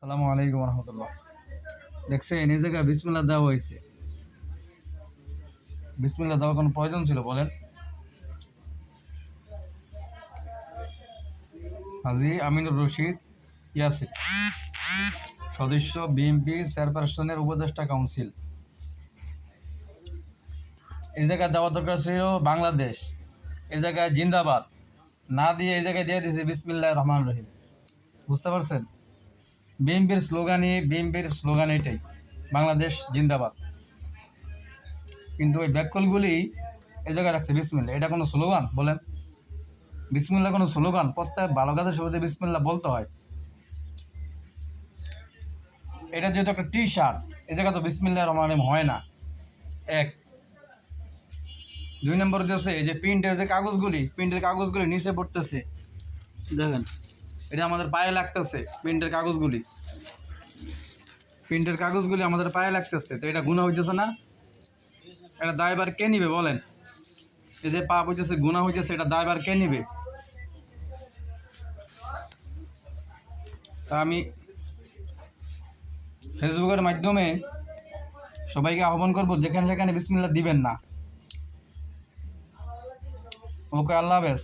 আসসালামু আলাইকুম রহমতুল্লাহ। দেখছেন এই জায়গায় বিসমিল্লাহ দেওয়া হয়েছে। বিসমিল্লাহ দেওয়ার কোনো প্রয়োজন ছিল বলেন? হাজী আমিনুর রশিদ ইয়াসির, সদস্য বিএনপি চেয়ারপারসনের উপদেষ্টা কাউন্সিল। এই জায়গায় দেওয়া দরকার ছিল বাংলাদেশ, এই জায়গায় জিন্দাবাদ না দিয়ে এই জায়গায় দিয়ে দিয়েছে বিসমিল্লাহ রহমান রহিম। বুঝতে পারছেন? বিএনপির স্লোগান এটাই, বাংলাদেশ জিন্দাবাদ। কিন্তু ওই ব্যাককলগুলি এই জায়গায় রাখছে বিসমিল্লাহ। এটা কোনো স্লোগান বলেন? বিসমিল্লাহ কোনো স্লোগান? প্রত্যেক ভালো কাজের শুরুতে বিসমিল্লাহ বলতে হয়। এটা যেহেতু একটা টি শার্ট, এই জায়গা তো বিসমিল্লাহ রহমান রহিম হয় না। এক, দুই নম্বর হচ্ছে এই যে প্রিন্টের কাগজগুলি নিচে পড়তেছে, দেখেন এটা আমাদের পায়ে লাগতেছে। প্রিন্টের কাগজগুলি আমাদের পায়ে লাগতেছে, তো এটা গুনাহ হইতেছে না? এটা দায়ভার কে নিবে বলেন? এই যে পাপ হইতেছে, গুনাহ হইতেছে, এটা দায়ভার কে নিবে? তা আমি ফেসবুকের মাধ্যমে সবাইকে আহ্বান করবো, যেখানে সেখানে বিসমিল্লাহ দিবেন না। ওকে, আল্লাহ হাফেজ।